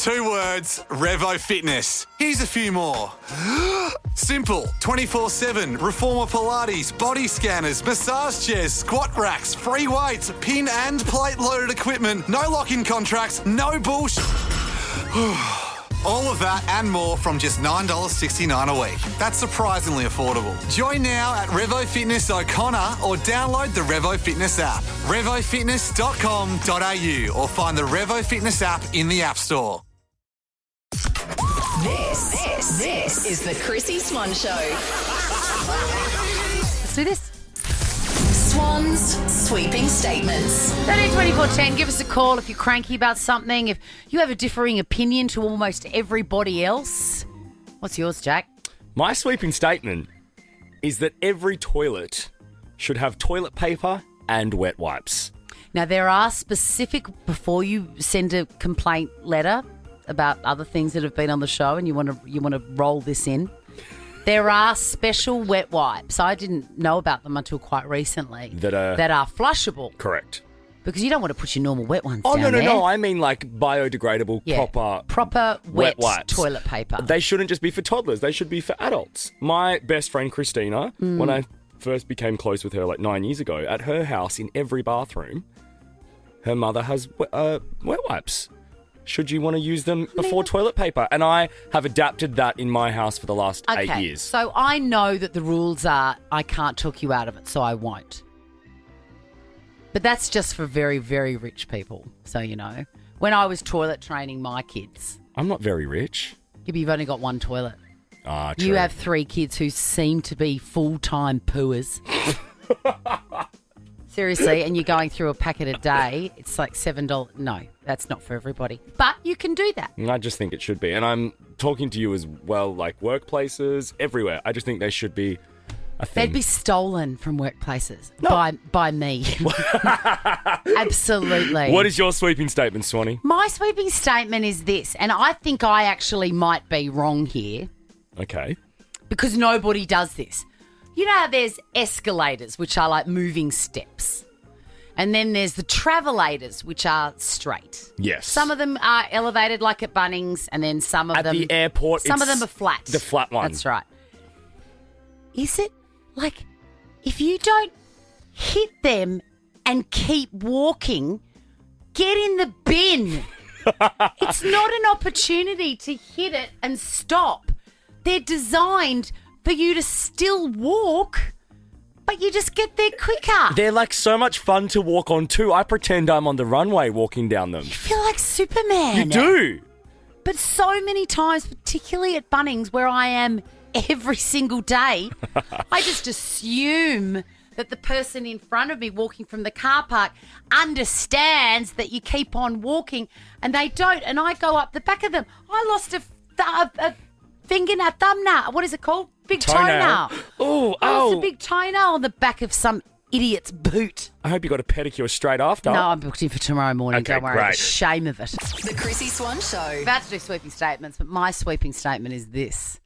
2 words, Revo Fitness. Here's a few more. Simple, 24/7, reformer Pilates, body scanners, massage chairs, squat racks, free weights, pin and plate loaded equipment, no lock-in contracts, no bullshit. All of that and more from just $9.69 a week. That's surprisingly affordable. Join now at Revo Fitness O'Connor or download the Revo Fitness app. RevoFitness.com.au or find the Revo Fitness app in the App Store. This is the Chrissy Swan Show. Let's do this. Swan's sweeping statements. 132410, give us a call if you're cranky about something, if you have a differing opinion to almost everybody else. What's yours, Jack? My sweeping statement is that every toilet should have toilet paper and wet wipes. Now, there are specific, before you send a complaint letter about other things that have been on the show and you want to roll this in, there are special wet wipes. I didn't know about them until quite recently. That are flushable. Correct. Because you don't want to put your normal wet ones down there. No. I mean like biodegradable, proper wet wipes. Toilet paper. They shouldn't just be for toddlers. They should be for adults. My best friend Christina, when I first became close with her like 9 years ago, at her house in every bathroom, her mother has wet wipes. Should you want to use them before toilet paper? And I have adapted that in my house for the last 8 years. So I know that the rules are I can't talk you out of it, so I won't. But that's just for very, very rich people. So, you know, when I was toilet training my kids. I'm not very rich. Yeah, but you've only got one toilet. Ah, true. You have 3 kids who seem to be full-time pooers. Seriously, and you're going through a packet a day, it's like $7. No, that's not for everybody. But you can do that. I just think it should be. And I'm talking to you as well, like workplaces, everywhere. I just think they should be a thing. They'd be stolen from workplaces by me. Absolutely. What is your sweeping statement, Swanee? My sweeping statement is this, and I think I actually might be wrong here. Okay. Because nobody does this. You know how there's escalators, which are like moving steps. And then there's the travelators, which are straight. Yes. Some of them are elevated like at Bunnings, and then some of them... At the airport, some of them are flat. The flat one. That's right. Is it like if you don't hit them and keep walking, get in the bin. It's not an opportunity to hit it and stop. They're designed for you to still walk, but you just get there quicker. They're like so much fun to walk on too. I pretend I'm on the runway walking down them. You feel like Superman. You do. But so many times, particularly at Bunnings, where I am every single day, I just assume that the person in front of me walking from the car park understands that you keep on walking, and they don't. And I go up the back of them. I lost a fingernail, thumbnail. What is it called? Big toenail. Oh, It's a big toenail on the back of some idiot's boot. I hope you got a pedicure straight after. No, I'm booked in for tomorrow morning. Okay, don't worry. great. The shame of it. The Chrissy Swan Show. About to do sweeping statements, but my sweeping statement is this.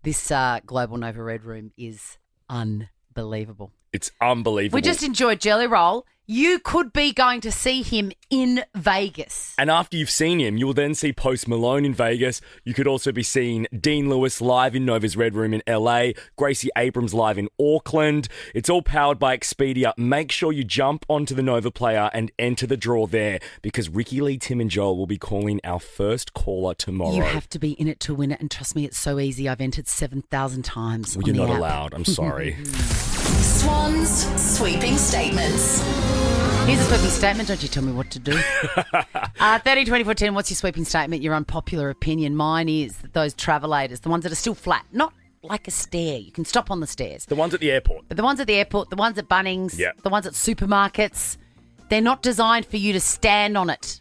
This Global Nova Red Room is unbelievable. It's unbelievable. We just enjoyed Jelly Roll. You could be going to see him in Vegas. And after you've seen him, you'll then see Post Malone in Vegas. You could also be seeing Dean Lewis live in Nova's Red Room in LA, Gracie Abrams live in Auckland. It's all powered by Expedia. Make sure you jump onto the Nova player and enter the draw there, because Ricky Lee, Tim and Joel will be calling our first caller tomorrow. You have to be in it to win it, and trust me, it's so easy. I've entered 7,000 times. Well, you're not allowed. I'm sorry. Swan's sweeping statements. Here's a sweeping statement. Don't you tell me what to do. 132410, what's your sweeping statement? Your unpopular opinion. Mine is that those travelators, the ones that are still flat, not like a stair. You can stop on the stairs. The ones at the airport. But the ones at the airport, the ones at Bunnings, Yeah. the ones at supermarkets, they're not designed for you to stand on it.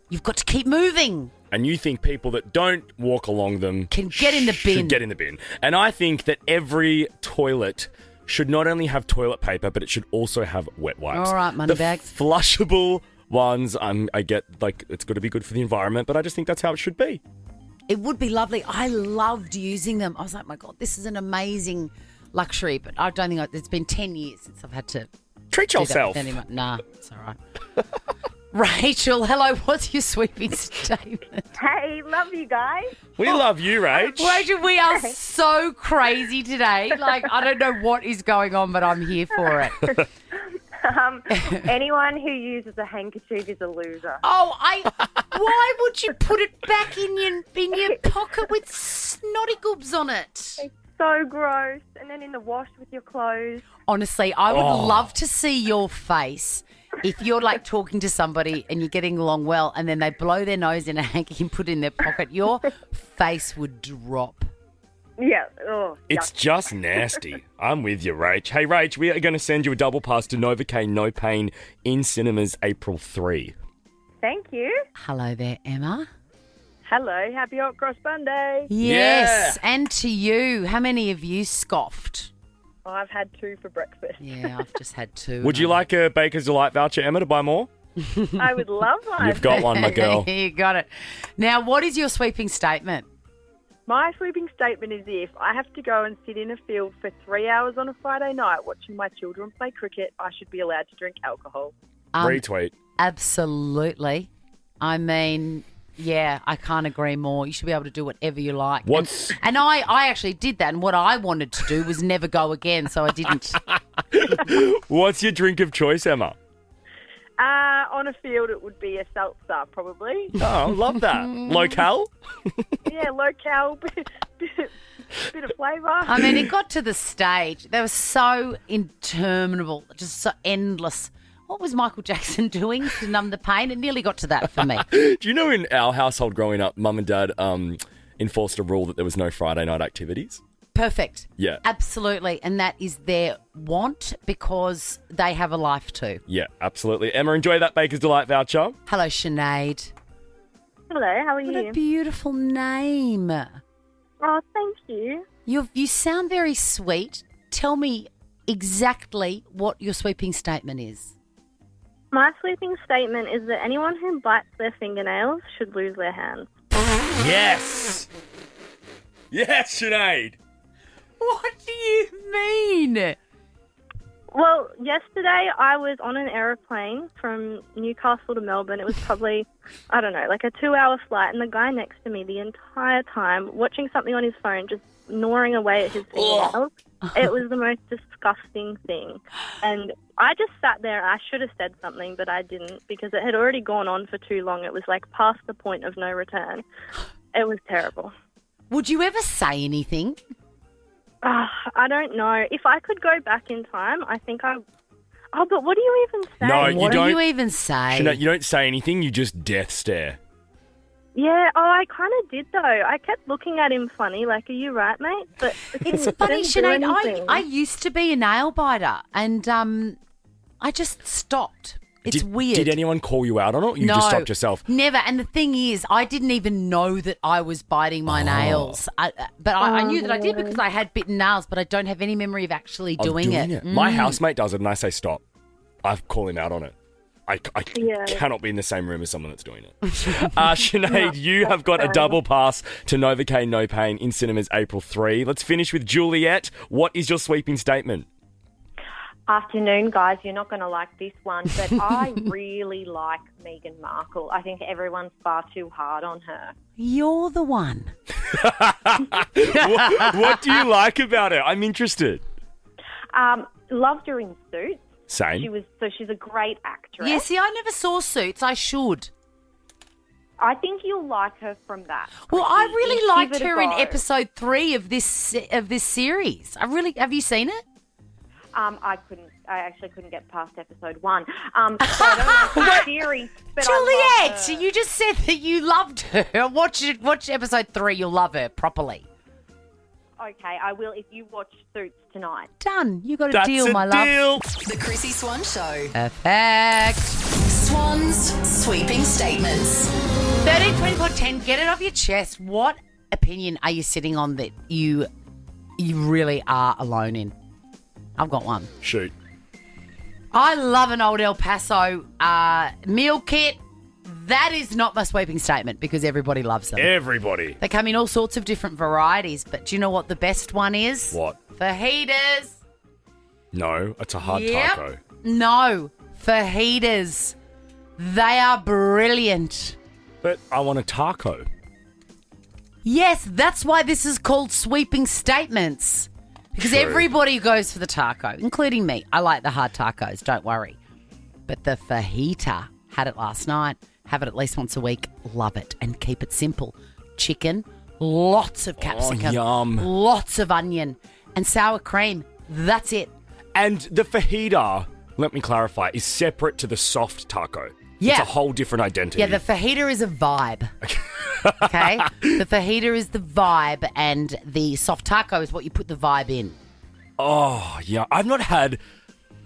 You've got to keep moving. And you think people that don't walk along them Can get in the bin. should get in the bin. And I think that every toilet should not only have toilet paper, but it should also have wet wipes. All right, money the bags. Flushable ones, I get, like, it's got to be good for the environment, but I just think that's how it should be. It would be lovely. I loved using them. I was like, my God, this is an amazing luxury. But I don't think it's been 10 years since I've had to Treat do that yourself. with anyone. Nah, it's all right. Rachel, hello. What's your sweeping statement? Hey, love you guys. We love you, Rach. Rachel, we are so crazy today. Like, I don't know what is going on, but I'm here for it. Anyone who uses a handkerchief is a loser. Why would you put it back in your pocket with snotty goobs on it? It's so gross. And then in the wash with your clothes. Honestly, I would love to see your face if you're like talking to somebody and you're getting along well and then they blow their nose in a hanky and put it in their pocket. Your face would drop. Yeah. Oh, It's just nasty. I'm with you, Rach. Hey, Rach, we are going to send you a double pass to Novocaine No Pain in cinemas April 3. Thank you. Hello there, Emma. Hello. Happy Hot Cross Monday. Yes, and to you. How many of you scoffed? I've had 2 for breakfast. Yeah, I've just had 2. Would you like a Baker's Delight voucher, Emma, to buy more? I would love one. You've got one, my girl. You got it. Now, what is your sweeping statement? My sweeping statement is if I have to go and sit in a field for 3 hours on a Friday night watching my children play cricket, I should be allowed to drink alcohol. Retweet. Absolutely. I mean, yeah, I can't agree more. You should be able to do whatever you like. And I actually did that, and what I wanted to do was never go again, so I didn't. What's your drink of choice, Emma? On a field, it would be a seltzer, probably. Oh, love that. Locale? Yeah, low-cal, bit of flavour. I mean, it got to the stage. They were so interminable, just so endless. What was Michael Jackson doing to numb the pain? It nearly got to that for me. Do you know in our household growing up, Mum and Dad enforced a rule that there was no Friday night activities? Perfect. Yeah. Absolutely. And that is their want because they have a life too. Yeah, absolutely. Emma, enjoy that Baker's Delight voucher. Hello, Sinead. Hello, how are What you? a beautiful name. Oh, thank you. You sound very sweet. Tell me exactly what your sweeping statement is. My sweeping statement is that anyone who bites their fingernails should lose their hands. Yes! Yes, Sinead! What do you mean? Well, yesterday I was on an aeroplane from Newcastle to Melbourne. It was probably, I don't know, like a 2-hour flight, and the guy next to me the entire time watching something on his phone, just gnawing away at his fingernails. It was the most disgusting thing. And I just sat there. I should have said something, but I didn't because it had already gone on for too long. It was like past the point of no return. It was terrible. Would you ever say anything? I don't know. If I could go back in time, I think I... Oh, but what do you even say? No, you What do don't- you even say? Sinead, you don't say anything, you just death stare. Yeah, I kind of did, though. I kept looking at him funny, like, are you right, mate? But It's he funny, didn't do Sinead. anything. I used to be a nail biter and I just stopped. It's weird. Did anyone call you out on it? You No, just stopped yourself. Never. And the thing is, I didn't even know that I was biting my nails. But I knew that I did because I had bitten nails, but I don't have any memory of actually doing it. My housemate does it and I say stop. I call him out on it. I Yeah. cannot be in the same room as someone that's doing it. Sinead, you have got a double pass to Novocaine No Pain in cinemas April 3. Let's finish with Juliet. What is your sweeping statement? Afternoon, guys. You're not going to like this one, but I really like Meghan Markle. I think everyone's far too hard on her. You're the one. What do you like about her? I'm interested. Loved her in Suits. Same. She's a great actress. Yeah, see, I never saw Suits. I should. I think you'll like her from that. Well, I Give really it liked a her in go. episode 3 of this series. Have you seen it? I actually couldn't get past episode 1. So I don't like the series, but I love her. Juliet, you just said that you loved her. Watch episode 3. You'll love her properly. Okay, I will if you watch Suits tonight. Done. You got a That's deal, a my love. deal. The Chrissy Swan Show. Perfect. Swan's sweeping statements. 13, 24, 10. Get it off your chest. What opinion are you sitting on that you really are alone in? I've got one. Shoot. I love an old El Paso meal kit. That is not my sweeping statement because everybody loves them. Everybody. They come in all sorts of different varieties, but do you know what the best one is? What? Fajitas. No, it's a hard Yep. taco. No, fajitas. They are brilliant. But I want a taco. Yes, that's why this is called sweeping statements. Because True. everybody goes for the taco, including me. I like the hard tacos, don't worry. But the fajita, had it last night, have it at least once a week, love it, and keep it simple. Chicken, lots of capsicum, yum. lots of onion, and sour cream. That's it. And the fajita, let me clarify, is separate to the soft taco. Yeah. It's a whole different identity. Yeah, the fajita is a vibe. Okay? The fajita is the vibe, and the soft taco is what you put the vibe in. Oh, yeah. I've not had,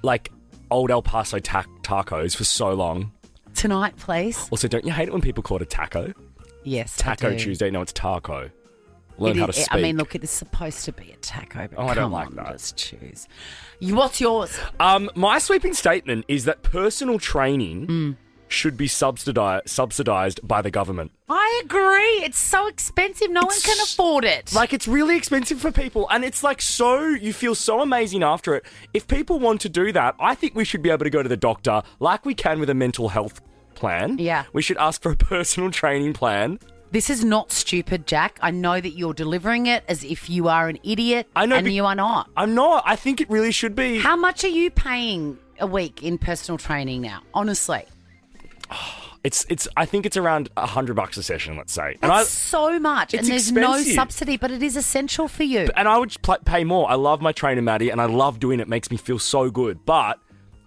like, old El Paso tacos for so long. Tonight, please. Also, don't you hate it when people call it a taco? Yes, Taco I do. Tuesday. No, it's taco. Learn It how to is- speak. I mean, look, it is supposed to be a taco, but Oh, I don't come like on, that. just choose. What's yours? My sweeping statement is that personal training should be subsidized by the government. I agree. It's so expensive. No one can afford it. Like, it's really expensive for people, and it's like you feel so amazing after it. If people want to do that, I think we should be able to go to the doctor like we can with a mental health plan. Yeah. We should ask for a personal training plan. This is not stupid, Jack. I know that you're delivering it as if you are an idiot, I know, and but- you are not. I'm not. I think it really should be. How much are you paying a week in personal training now? Honestly. I think it's around $100 a session, let's say. That's so much. It's And there's no expensive. subsidy, but it is essential for you. And I would pay more. I love my trainer, Maddie, and I love doing it. It makes me feel so good. But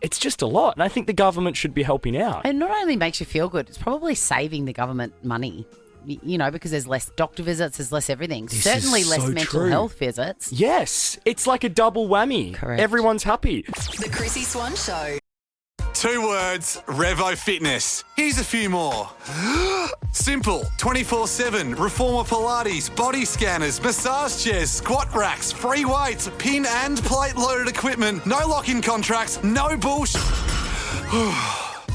it's just a lot, and I think the government should be helping out. It not only makes you feel good, it's probably saving the government money. You know, because there's less doctor visits, there's less everything. This Certainly is less so mental true. health visits. Yes, it's like a double whammy. Correct. Everyone's happy. The Chrissy Swan Show. 2 words, Revo Fitness. Here's a few more. Simple, 24/7, reformer Pilates, body scanners, massage chairs, squat racks, free weights, pin and plate loaded equipment, no lock-in contracts, no bullshit.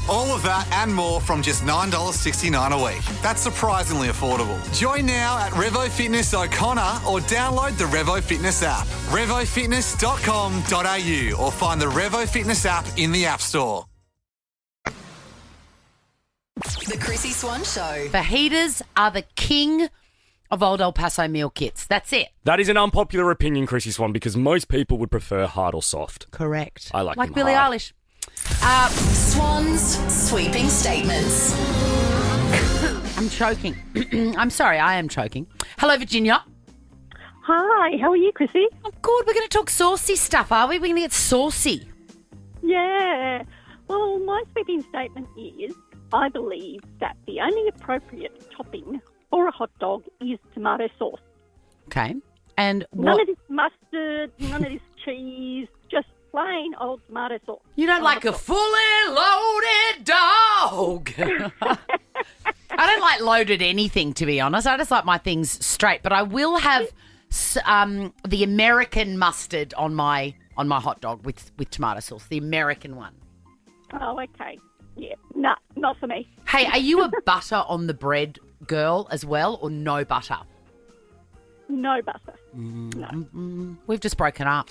All of that and more from just $9.69 a week. That's surprisingly affordable. Join now at Revo Fitness O'Connor or download the Revo Fitness app. RevoFitness.com.au or find the Revo Fitness app in the App Store. The Chrissy Swan Show. Fajitas are the king of Old El Paso meal kits. That's it. That is an unpopular opinion, Chrissy Swan, because most people would prefer hard or soft. Correct. I like them Billie hard. Eilish. Swans sweeping statements. I'm choking. I'm sorry, I am choking. Hello, Virginia. Hi, how are you, Chrissy? I'm good. We're going to talk saucy stuff, are we? We're going to get saucy. Yeah. Well, my sweeping statement is I believe that the only appropriate topping for a hot dog is tomato sauce. Okay. And None what? of this mustard, none of this cheese, just plain old tomato sauce. You don't like a fully loaded dog. I don't like loaded anything, to be honest. I just like my things straight. But I will have the American mustard on my hot dog with tomato sauce, the American one. Oh, okay. Yeah, no, not for me. Hey, are you a butter on the bread girl as well, or no butter? No butter. No. We've just broken up.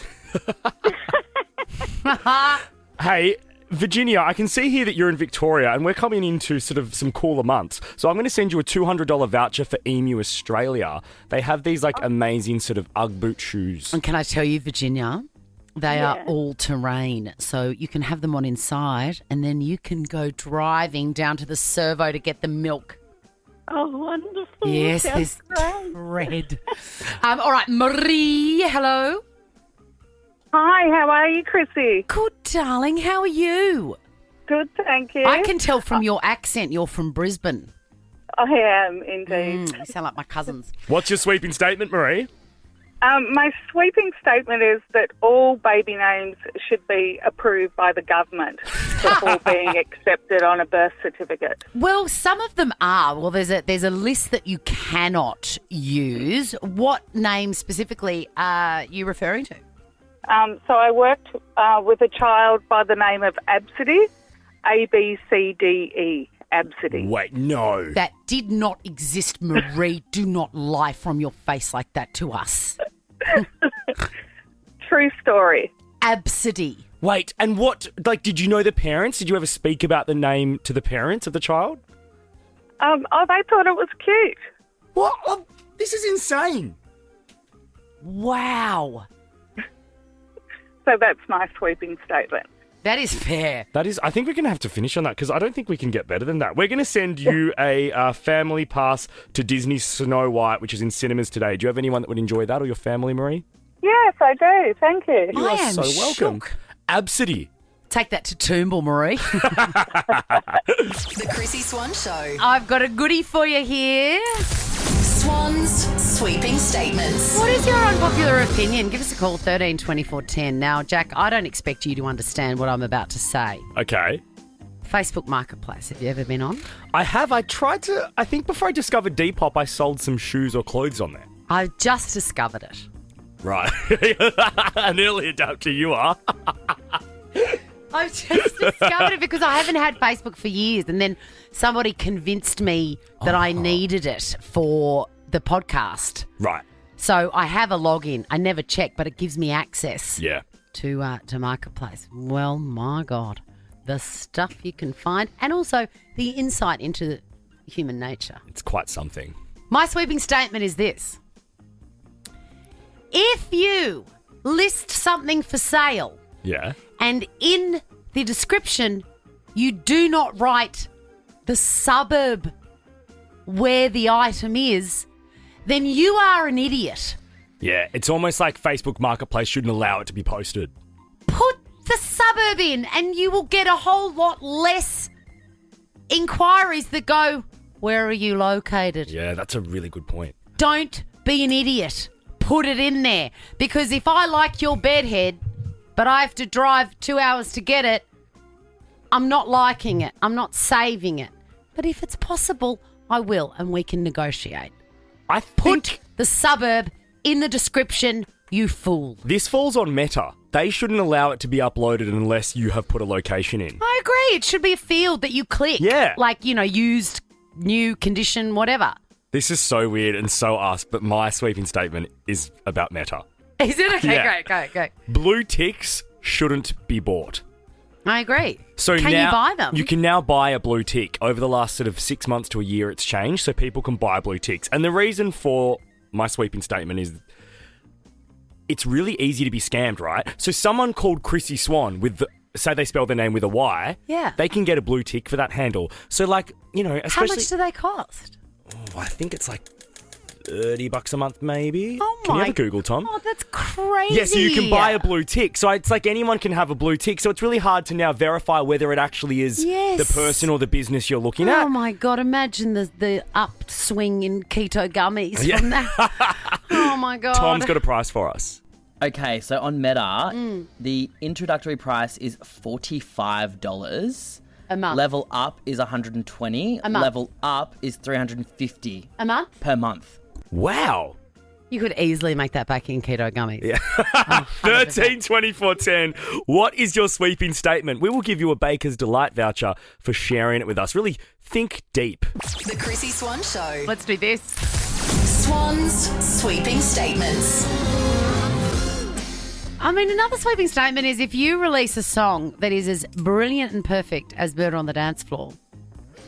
Hey, Virginia, I can see here that you're in Victoria and we're coming into sort of some cooler months. So I'm going to send you a $200 voucher for Emu Australia. They have these like amazing sort of Ugg boot shoes. And can I tell you, Virginia, they are Yeah. all terrain. So you can have them on inside and then you can go driving down to the servo to get the milk. Oh, wonderful. Yes, Sounds there's great. red. All right, Marie, hello. Hi, how are you, Chrissy? Good, darling. How are you? Good, thank you. I can tell from your accent you're from Brisbane. I am indeed. You sound like my cousins. What's your sweeping statement, Marie? My sweeping statement is that all baby names should be approved by the government before being accepted on a birth certificate. Well, some of them are. Well, there's a list that you cannot use. What name specifically are you referring to? So I worked with a child by the name of Absidy, ABCDE, Absidy. Wait, no. That did not exist, Marie. Do not lie from your face like that to us. True story. Absidy. Wait, and what, like, did you know the parents? Did you ever speak about the name to the parents of the child? Oh, they thought it was cute. What? Oh, this is insane. Wow. So that's my sweeping statement. That is fair. That is, I think we're going to have to finish on that because I don't think we can get better than that. We're going to send you a family pass to Disney's Snow White, which is in cinemas today. Do you have anyone that would enjoy that or your family, Marie? Yes, I do. Thank you. You I are am so welcome. shook. Absidy. Take that to Toombul, Marie. The Chrissy Swan Show. I've got a goodie for you here. Swan's sweeping statements. What is your unpopular opinion? Give us a call, 13 24 10. Now, Jack, I don't expect you to understand what I'm about to say. Okay. Facebook Marketplace, have you ever been on? I have. I think before I discovered Depop, I sold some shoes or clothes on there. I've just discovered it. Right. An early adapter you are. I've just discovered it because I haven't had Facebook for years, and then somebody convinced me that I needed it for the podcast. Right. So I have a login. I never check, but it gives me access Yeah. to Marketplace. Well, my God, the stuff you can find, and also the insight into human nature. It's quite something. My sweeping statement is this. If you list something for sale Yeah. and in the description you do not write the suburb where the item is, then you are an idiot. Yeah. It's almost like Facebook Marketplace shouldn't allow it to be posted. Put the suburb in and you will get a whole lot less inquiries that go, where are you located? Yeah, that's a really good point. Don't be an idiot. Put it in there. Because if I like your bedhead, but I have to drive 2 hours to get it, I'm not liking it. I'm not saving it. But if it's possible, I will, and we can negotiate. I Put think the suburb in the description, you fool. this falls on Meta. They shouldn't allow it to be uploaded unless you have put a location in. I agree. It should be a field that you click. Yeah. Like, used, new, condition, whatever. This is so weird and so us, but my sweeping statement is about Meta. Is it? Okay, Yeah. great, go. Blue ticks shouldn't be bought. I agree. So Can now you buy them? You can now buy a blue tick. Over the last sort of 6 months to a year, it's changed, so people can buy blue ticks. And the reason for my sweeping statement is it's really easy to be scammed, right? So someone called Chrissy Swan say they spell their name with a Y, Yeah. they can get a blue tick for that handle. So especially... How much do they cost? I think it's like $30 a month, maybe. Oh Can you my have a Google, Tom? Oh, that's crazy. Yeah, so you can buy a blue tick. So it's like anyone can have a blue tick. So it's really hard to now verify whether it actually is Yes. the person or the business you're looking Oh at. my God, imagine the upswing in keto gummies Yeah. from that. Oh my God. Tom's got a price for us. Okay, so on Meta, the introductory price is $45. A month. Level up is $120. A month. Level up is $350 A month? per month. Wow. You could easily make that back in keto gummies. Yeah. Oh, 13 24 10. What is your sweeping statement? We will give you a Baker's Delight voucher for sharing it with us. Really think deep. The Chrissy Swan Show. Let's do this. Swan's sweeping statements. I mean, another sweeping statement is if you release a song that is as brilliant and perfect as Murder on the Dance Floor,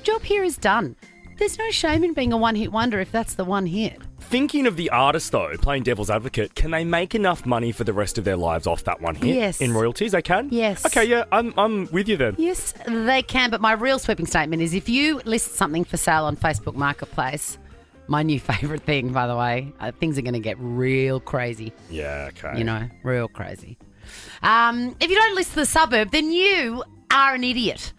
job here is done. There's no shame in being a one-hit wonder if that's the one hit. Thinking of the artist, though, playing devil's advocate, can they make enough money for the rest of their lives off that one hit? Yes. In royalties, they can? Yes. Okay, yeah, I'm with you then. Yes, they can, but my real sweeping statement is if you list something for sale on Facebook Marketplace, my new favourite thing, by the way, things are going to get real crazy. Yeah, okay. Real crazy. If you don't list the suburb, then you are an idiot.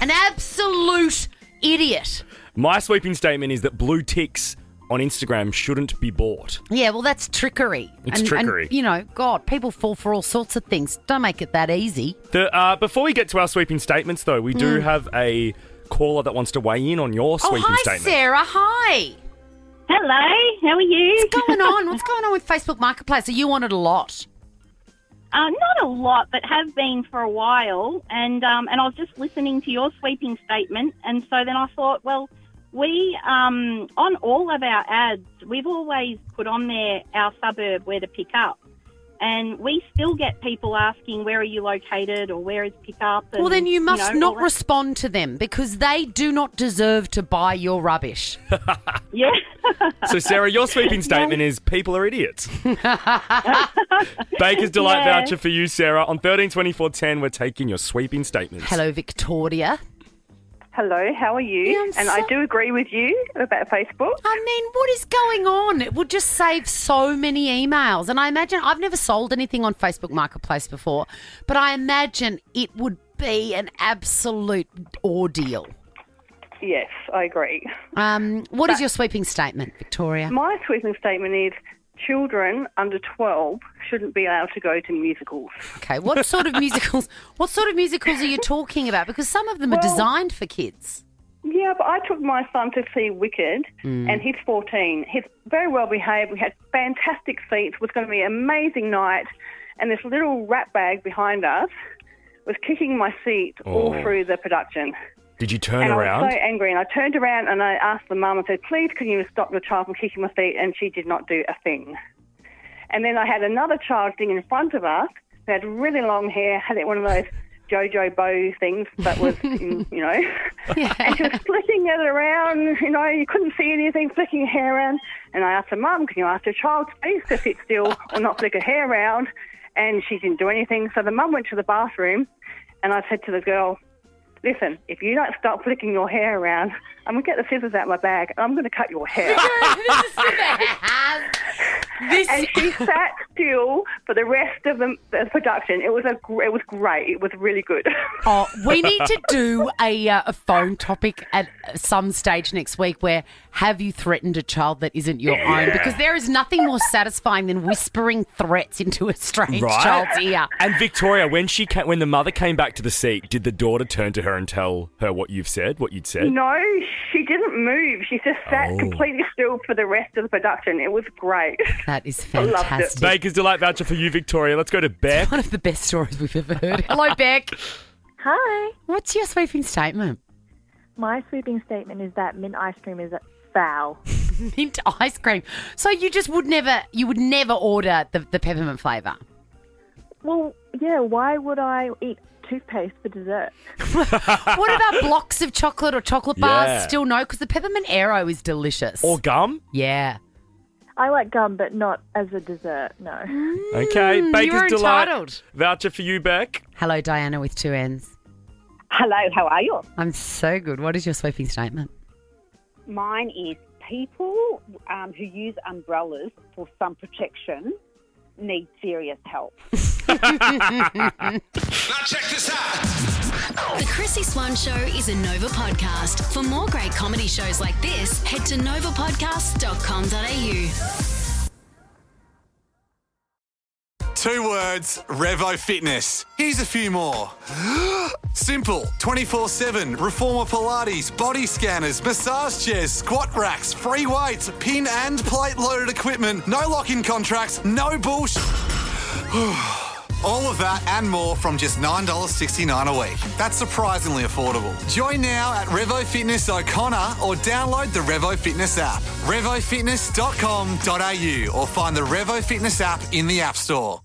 An absolute idiot. My sweeping statement is that blue ticks on Instagram shouldn't be bought. Yeah, well, that's trickery. It's trickery. And, God, people fall for all sorts of things. Don't make it that easy. Before we get to our sweeping statements, though, we do have a caller that wants to weigh in on your sweeping hi, statement. Sarah. Hi. Hello, how are you? What's going on? What's going on with Facebook Marketplace? Are you on it a lot? Not a lot, but have been for a while. And I was just listening to your sweeping statement, and so then I thought, well, we on all of our ads, we've always put on there our suburb where to pick up. And we still get people asking, where are you located or where is pickup? And, Well, then you must know, not all that. respond to them because they do not deserve to buy your rubbish. Yeah. So, Sarah, your sweeping statement is people are idiots. Baker's Delight Yeah. voucher for you, Sarah. On 132410, we're taking your sweeping statements. Hello, Victoria. Hello, how are you? Yeah, I'm and so- I do agree with you about Facebook. I mean, what is going on? It would just save so many emails. And I imagine, I've never sold anything on Facebook Marketplace before, but I imagine it would be an absolute ordeal. Yes, I agree. What is your sweeping statement, Victoria? My sweeping statement is children under 12 shouldn't be allowed to go to musicals. Okay, what sort of musicals? What sort of musicals are you talking about? Because some of them are designed for kids. Yeah, but I took my son to see Wicked, and he's 14. He's very well behaved. We had fantastic seats. It was going to be an amazing night. And this little rat bag behind us was kicking my seat all through the production. Did you turn And around? I was so angry, and I turned around and I asked the mum and said, please, can you stop your child from kicking my feet? And she did not do a thing. And then I had another child sitting in front of us who had really long hair, had one of those Jojo bow things that was, and she was flicking it around, you couldn't see anything, flicking her hair around. And I asked her, Mum, can you ask your child please to sit still or not flick her hair around? And she didn't do anything. So the mum went to the bathroom, and I said to the girl, listen, if you don't stop flicking your hair around, I'm going to get the scissors out of my bag and I'm going to cut your hair. And she sat still for the rest of the production. It was great. It was really good. Oh, we need to do a phone topic at some stage next week where have you threatened a child that isn't your own? Because there is nothing more satisfying than whispering threats into a strange child's ear. And Victoria, when the mother came back to the seat, did the daughter turn to her and tell her what you'd said? No, she didn't move. She just sat completely still for the rest of the production. It was great. That is I loved it. fantastic. Baker's Delight voucher for you, Victoria. Let's go to Beck. One of the best stories we've ever heard. Hello, Beck. Hi. What's your sweeping statement? My sweeping statement is that mint ice cream is foul. Mint ice cream. So you just would never order the peppermint flavour? Well, yeah, why would I eat toothpaste for dessert? What about blocks of chocolate or chocolate bars? Yeah. Still no, because the peppermint Aero is delicious. Or gum? Yeah. I like gum, but not as a dessert, no. Okay, Baker's you're Delight entitled. voucher for you, Beck. Hello, Diana with 2 N's. Hello, how are you? I'm so good. What is your sweeping statement? Mine is people who use umbrellas for sun protection need serious help. Now check this out. The Chrissy Swan Show is a Nova podcast. For more great comedy shows like this, head to novapodcast.com.au. 2 words, Revo Fitness. Here's a few more. Simple, 24/7, reformer Pilates, body scanners, massage chairs, squat racks, free weights, pin and plate loaded equipment, no lock-in contracts, no bullshit. All of that and more from just $9.69 a week. That's surprisingly affordable. Join now at Revo Fitness O'Connor or download the Revo Fitness app. RevoFitness.com.au or find the Revo Fitness app in the App Store.